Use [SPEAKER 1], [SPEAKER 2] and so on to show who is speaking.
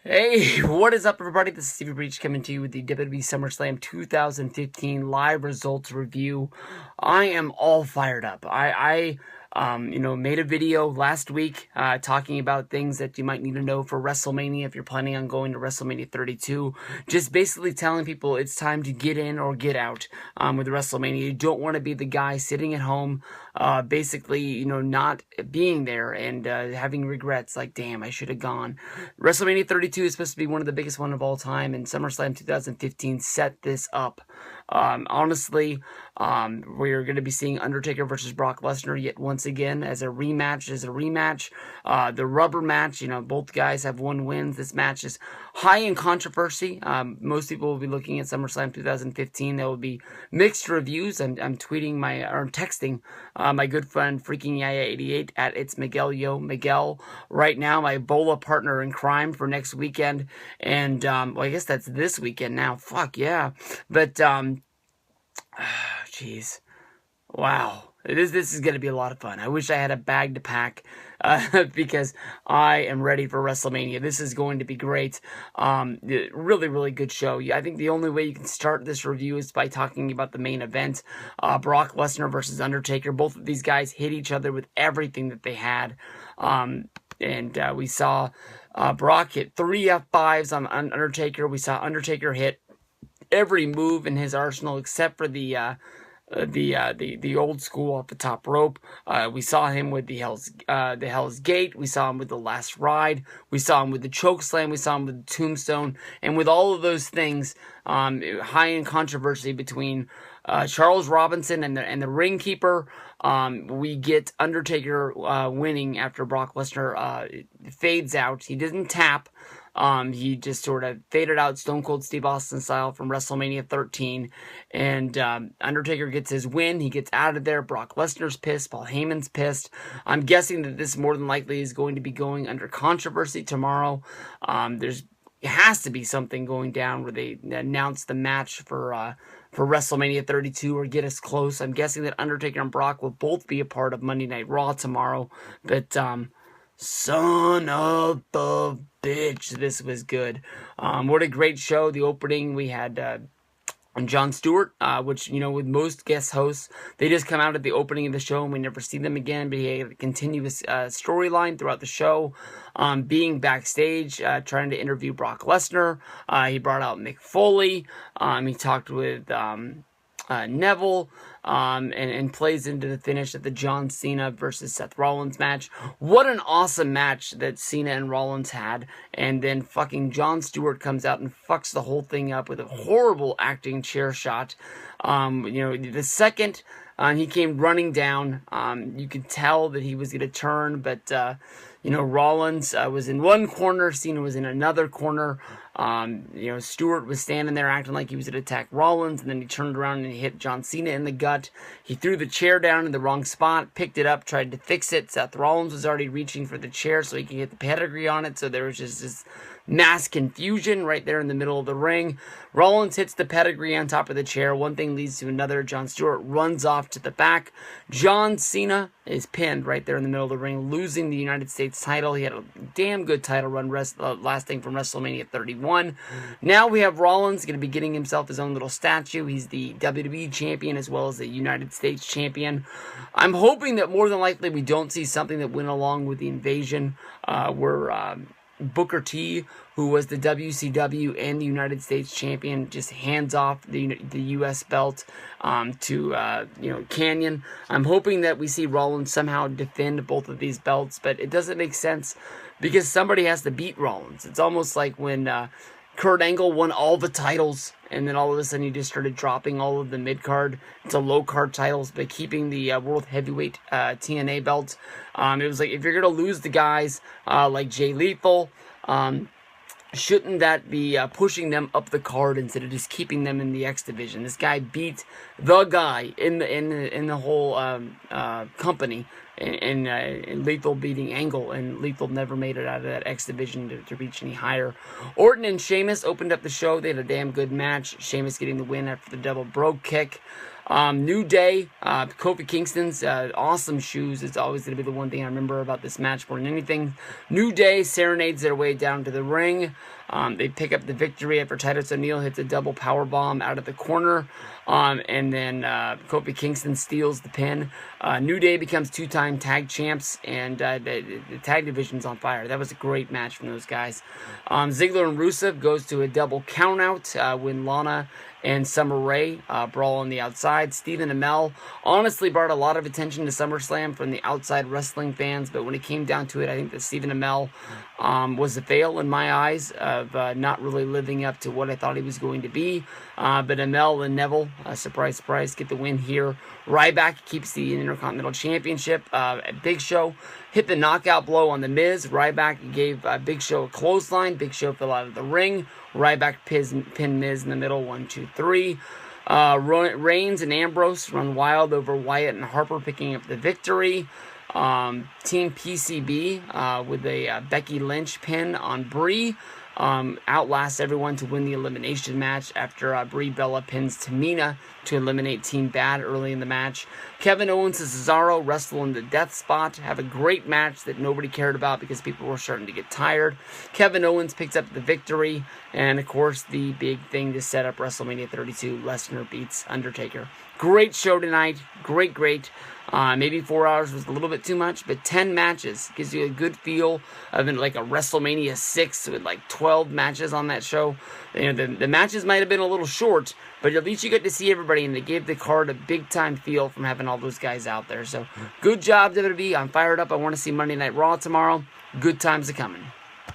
[SPEAKER 1] Hey, what is up, everybody? This is Stevie Breach coming to you with the WWE SummerSlam 2015 live results review. I am all fired up. I made a video last week talking about things that you might need to know for WrestleMania if you're planning on going to WrestleMania 32. Just basically telling people it's time to get in or get out with WrestleMania. You don't want to be the guy sitting at home, basically, not being there and having regrets like, damn, I should have gone. WrestleMania 32 is supposed to be one of the biggest one of all time, and SummerSlam 2015 set this up. Honestly, we're going to be seeing Undertaker versus Brock Lesnar yet once again as a rematch. The rubber match, both guys have one win. This match is high in controversy. Most people will be looking at SummerSlam 2015. There will be mixed reviews. I'm texting my good friend Freaking Yaya 88 at It's Miguel Yo Miguel right now, my Bola partner in crime for next weekend. And well, I guess that's this weekend now. Fuck yeah. But jeez. Wow. This is going to be a lot of fun. I wish I had a bag to pack because I am ready for WrestleMania. This is going to be great. Really, really good show. I think the only way you can start this review is by talking about the main event. Brock Lesnar versus Undertaker. Both of these guys hit each other with everything that they had. And we saw Brock hit 3 F5s on Undertaker. We saw Undertaker hit every move in his arsenal except for the old school off the top rope. We saw him with the Hell's Gate. We saw him with the Last Ride. We saw him with the Choke Slam. We saw him with the Tombstone. And with all of those things, high in controversy between Charles Robinson and the Ring Keeper, we get Undertaker winning after Brock Lesnar fades out. He didn't tap. He just sort of faded out Stone Cold Steve Austin style from WrestleMania 13. And Undertaker gets his win. He gets out of there. Brock Lesnar's pissed. Paul Heyman's pissed. I'm guessing that this more than likely is going to be going under controversy tomorrow. It has to be something going down where they announce the match for WrestleMania 32 or get us close. I'm guessing that Undertaker and Brock will both be a part of Monday Night Raw tomorrow. But son of the bitch, this was good. What a great show. The opening, we had Jon Stewart, which, with most guest hosts, they just come out at the opening of the show and we never see them again, but he had a continuous storyline throughout the show, being backstage, trying to interview Brock Lesnar. He brought out Mick Foley. He talked with Neville, and plays into the finish of the John Cena versus Seth Rollins match. What an awesome match that Cena and Rollins had. And then fucking Jon Stewart comes out and fucks the whole thing up with a horrible acting chair shot. The second he came running down, you could tell that he was going to turn, but Rollins was in one corner, Cena was in another corner. Stewart was standing there acting like he was going to attack Rollins, and then he turned around and hit John Cena in the gut. He threw the chair down in the wrong spot, picked it up, tried to fix it. Seth Rollins was already reaching for the chair so he could get the pedigree on it, so there was just this mass confusion right there in the middle of the ring. Rollins hits the pedigree on top of the chair. One thing leads to another. Jon Stewart runs off to the back. John Cena is pinned right there in the middle of the ring, losing the United States title. He had a damn good title run lasting from WrestleMania 31. Now we have Rollins going to be getting himself his own little statue. He's the WWE champion as well as the United States champion. I'm hoping that more than likely we don't see something that went along with the invasion where Booker T, who was the WCW and the United States champion, just hands off the U.S. belt to Canyon. I'm hoping that we see Rollins somehow defend both of these belts, but it doesn't make sense because somebody has to beat Rollins. It's almost like when Kurt Angle won all the titles, and then all of a sudden he just started dropping all of the mid-card to low-card titles, but keeping the World Heavyweight TNA belts. It was like, if you're going to lose the guys like Jay Lethal, shouldn't that be pushing them up the card instead of just keeping them in the X division? This guy beat the guy in the whole company, and Lethal beating Angle, and Lethal never made it out of that X division to reach any higher. Orton and Sheamus opened up the show. They had a damn good match. Sheamus getting the win after the double brogue kick. New Day, Kofi Kingston's awesome shoes. It's always going to be the one thing I remember about this match more than anything. New Day serenades their way down to the ring. They pick up the victory after Titus O'Neil hits a double power bomb out of the corner. And then Kofi Kingston steals the pin. New Day becomes 2-time tag champs, and the tag division's on fire. That was a great match from those guys. Ziggler and Rusev goes to a double countout when Lana and Summer Rae brawl on the outside. Stephen Amell honestly brought a lot of attention to SummerSlam from the outside wrestling fans, but when it came down to it, I think that Stephen Amell was a fail in my eyes of not really living up to what I thought he was going to be. But Amell and Neville, surprise, surprise, get the win here. Ryback keeps the Intercontinental Championship. Big Show hit the knockout blow on The Miz. Ryback gave Big Show a clothesline. Big Show fell out of the ring. Ryback pinned Miz in the middle, 1, 2, 3. Reigns and Ambrose run wild over Wyatt and Harper, picking up the victory. Team PCB with a Becky Lynch pin on Brie. Outlasts everyone to win the elimination match after Brie Bella pins Tamina to eliminate Team Bad early in the match. Kevin Owens and Cesaro wrestle in the death spot, have a great match that nobody cared about because people were starting to get tired. Kevin Owens picks up the victory, and of course the big thing to set up WrestleMania 32, Lesnar beats Undertaker. Great show tonight, great. Maybe 4 hours was a little bit too much, but 10 matches gives you a good feel of like a WrestleMania 6 with like 12 matches on that show. You know, the matches might have been a little short, but at least you get to see everybody, and they gave the card a big time feel from having all those guys out there. So good job, WWE. I'm fired up. I want to see Monday Night Raw tomorrow. Good times are coming.